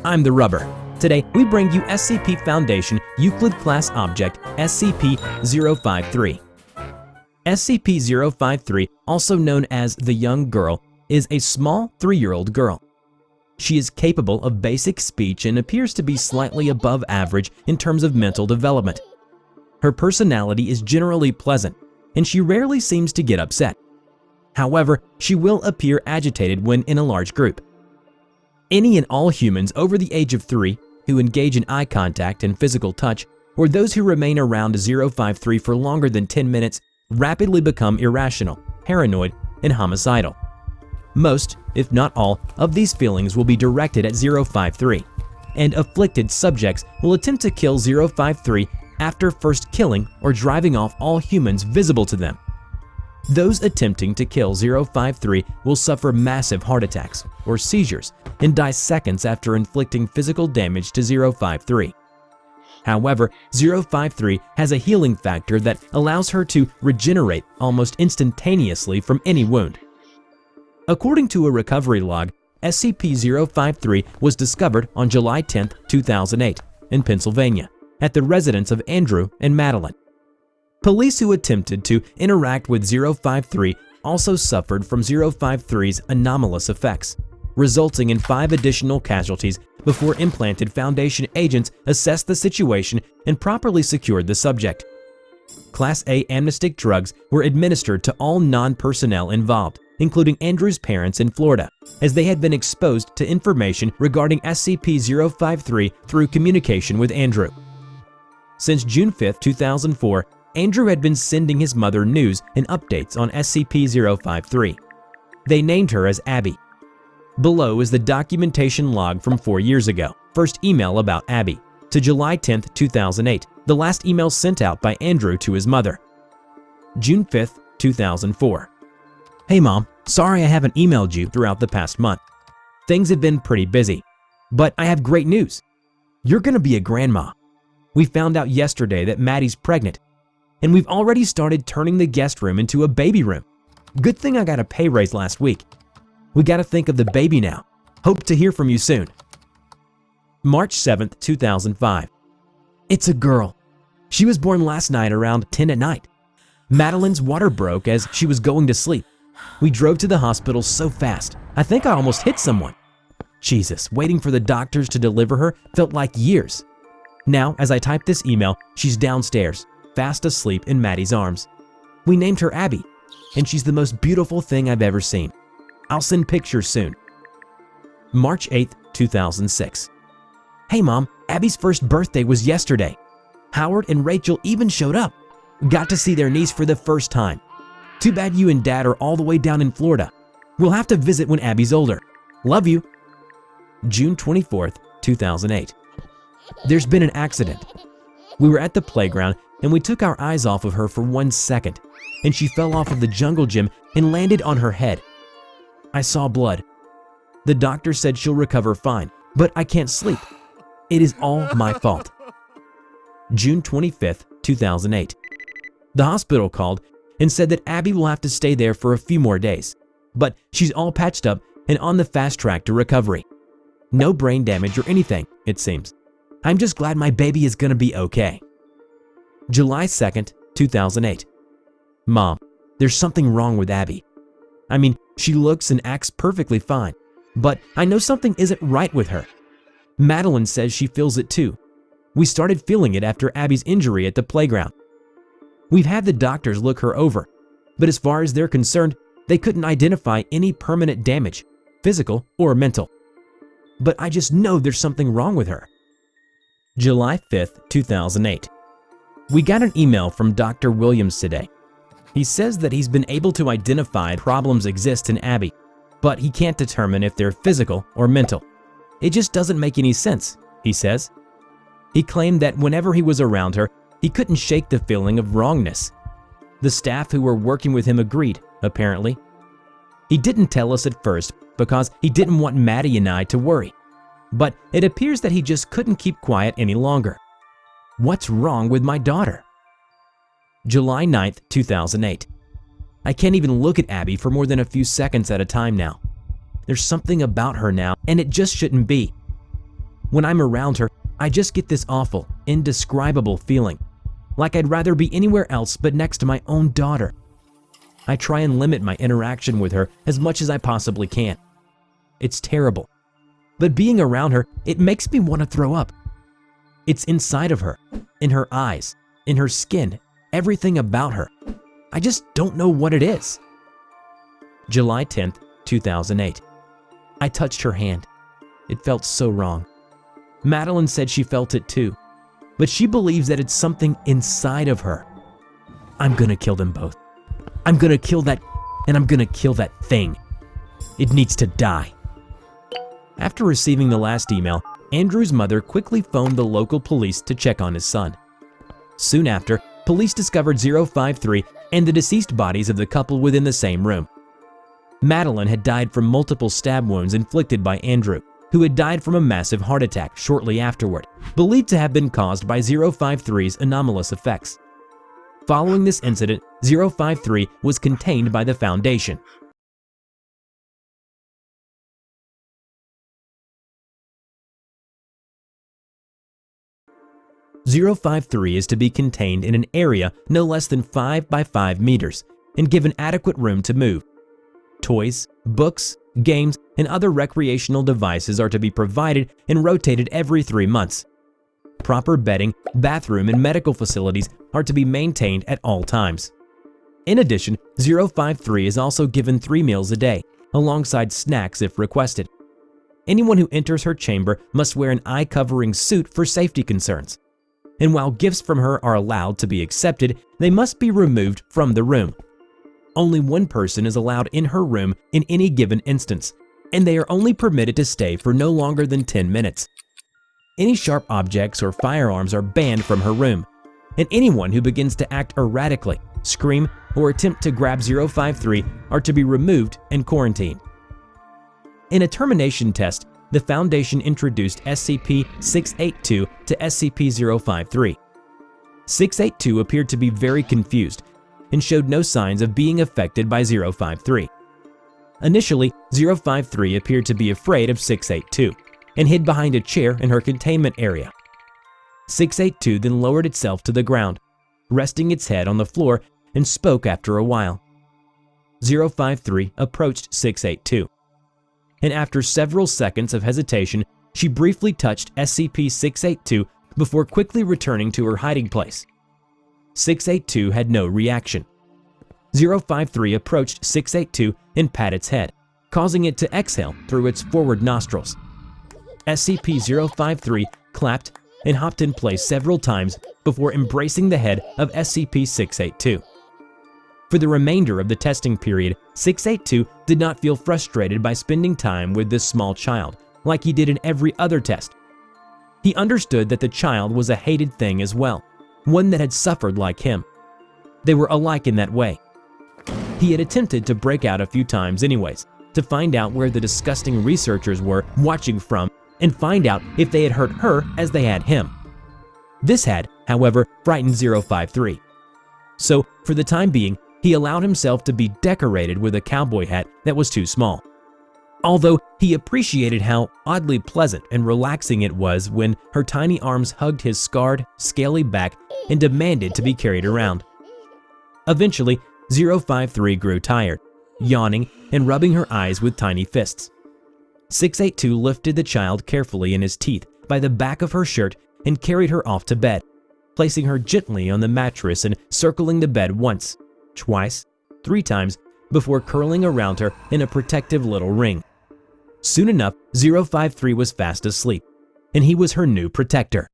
I'm the rubber. Today, we bring you SCP Foundation Euclid Class Object SCP-053. SCP-053, also known as the Young Girl, is a small 3-year-old girl. She is capable of basic speech and appears to be slightly above average in terms of mental development. Her personality is generally pleasant, and she rarely seems to get upset. However, she will appear agitated when in a large group. Any and all humans over the age of 3 who engage in eye contact and physical touch, or those who remain around 053 for longer than 10 minutes, rapidly become irrational, paranoid, and homicidal. Most, if not all, of these feelings will be directed at 053, and afflicted subjects will attempt to kill 053 after first killing or driving off all humans visible to them. Those attempting to kill 053 will suffer massive heart attacks or seizures and die seconds after inflicting physical damage to 053. However, 053 has a healing factor that allows her to regenerate almost instantaneously from any wound. According to a recovery log, SCP-053 was discovered on July 10, 2008 in Pennsylvania at the residence of Andrew and Madeline. Police who attempted to interact with 053 also suffered from 053's anomalous effects, resulting in 5 additional casualties before implanted Foundation agents assessed the situation and properly secured the subject. Class A amnestic drugs were administered to all non-personnel involved, including Andrew's parents in Florida, as they had been exposed to information regarding SCP-053 through communication with Andrew. Since June 5, 2004, Andrew had been sending his mother news and updates on SCP-053. They named her as Abby. Below is the documentation log from 4 years ago, first email about Abby, to July 10, 2008, the last email sent out by Andrew to his mother. June 5, 2004. Hey Mom, sorry I haven't emailed you throughout the past month. Things have been pretty busy, but I have great news. You're gonna be a grandma. We found out yesterday that Maddie's pregnant, and we've already started turning the guest room into a baby room. Good thing I got a pay raise last week. We gotta think of the baby now. Hope to hear from you soon. March 7, 2005. It's a girl. She was born last night around 10 at night. Madeline's water broke as she was going to sleep. We drove to the hospital so fast, I think I almost hit someone. Jesus, waiting for the doctors to deliver her felt like years. Now, as I type this email, she's downstairs, fast asleep in Maddie's arms. We named her Abby, and she's the most beautiful thing I've ever seen. I'll send pictures soon. March 8, 2006. Hey Mom, Abby's first birthday was yesterday. Howard and Rachel even showed up. Got to see their niece for the first time. Too bad you and Dad are all the way down in Florida. We'll have to visit when Abby's older. Love you. June 24, 2008. There's been an accident. We were at the playground and we took our eyes off of her for 1 second, and she fell off of the jungle gym and landed on her head. I saw blood. The doctor said she'll recover fine, but I can't sleep. It is all my fault. June 25, 2008. The hospital called and said that Abby will have to stay there for a few more days, but she's all patched up and on the fast track to recovery. No brain damage or anything, it seems. I'm just glad my baby is gonna be okay. July 2nd, 2008. Mom, there's something wrong with Abby. I mean, she looks and acts perfectly fine, but I know something isn't right with her. Madeline says she feels it too. We started feeling it after Abby's injury at the playground. We've had the doctors look her over, but as far as they're concerned, they couldn't identify any permanent damage, physical or mental. But I just know there's something wrong with her. July 5th, 2008. We got an email from Dr. Williams today. He says that he's been able to identify problems exist in Abby, but he can't determine if they're physical or mental. It just doesn't make any sense, he says. He claimed that whenever he was around her, he couldn't shake the feeling of wrongness. The staff who were working with him agreed, apparently. He didn't tell us at first because he didn't want Maddie and I to worry, but it appears that he just couldn't keep quiet any longer. What's wrong with my daughter? July 9th, 2008. I can't even look at Abby for more than a few seconds at a time now. There's something about her now, and it just shouldn't be. When I'm around her, I just get this awful, indescribable feeling, like I'd rather be anywhere else but next to my own daughter. I try and limit my interaction with her as much as I possibly can. It's terrible. But being around her, it makes me want to throw up. It's inside of her, in her eyes, in her skin, everything about her. I just don't know what it is. July 10th, 2008. I touched her hand. It felt so wrong. Madeline said she felt it too, but she believes that it's something inside of her. I'm gonna kill them both. I'm gonna kill that, and I'm gonna kill that thing. It needs to die. After receiving the last email, Andrew's mother quickly phoned the local police to check on his son. Soon after, police discovered 053 and the deceased bodies of the couple within the same room. Madeline had died from multiple stab wounds inflicted by Andrew, who had died from a massive heart attack shortly afterward, believed to have been caused by 053's anomalous effects. Following this incident, 053 was contained by the Foundation. .053 is to be contained in an area no less than 5 by 5 meters and given adequate room to move. Toys, books, games, and other recreational devices are to be provided and rotated every 3 months. Proper bedding, bathroom, and medical facilities are to be maintained at all times. In addition, 053 is also given 3 meals a day, alongside snacks if requested. Anyone who enters her chamber must wear an eye-covering suit for safety concerns. And while gifts from her are allowed to be accepted, they must be removed from the room. Only one person is allowed in her room in any given instance, and they are only permitted to stay for no longer than 10 minutes. Any sharp objects or firearms are banned from her room, and anyone who begins to act erratically, scream, or attempt to grab 053 are to be removed and quarantined. In a termination test, the Foundation introduced SCP-682 to SCP-053. 682 appeared to be very confused and showed no signs of being affected by 053. Initially, 053 appeared to be afraid of 682 and hid behind a chair in her containment area. 682 then lowered itself to the ground, resting its head on the floor, and spoke after a while. 053 approached 682, and after several seconds of hesitation, she briefly touched SCP-682 before quickly returning to her hiding place. 682 had no reaction. 053 approached 682 and pat its head, causing it to exhale through its forward nostrils. SCP-053 clapped and hopped in place several times before embracing the head of SCP-682. For the remainder of the testing period, 682 did not feel frustrated by spending time with this small child like he did in every other test. He understood that the child was a hated thing as well, one that had suffered like him. They were alike in that way. He had attempted to break out a few times anyways, to find out where the disgusting researchers were watching from and find out if they had hurt her as they had him. This had, however, frightened 053. So, for the time being, he allowed himself to be decorated with a cowboy hat that was too small. Although he appreciated how oddly pleasant and relaxing it was when her tiny arms hugged his scarred, scaly back and demanded to be carried around. Eventually, 053 grew tired, yawning and rubbing her eyes with tiny fists. 682 lifted the child carefully in his teeth by the back of her shirt and carried her off to bed, placing her gently on the mattress and circling the bed once, twice, 3 times before curling around her in a protective little ring. Soon enough, 053 was fast asleep, and he was her new protector.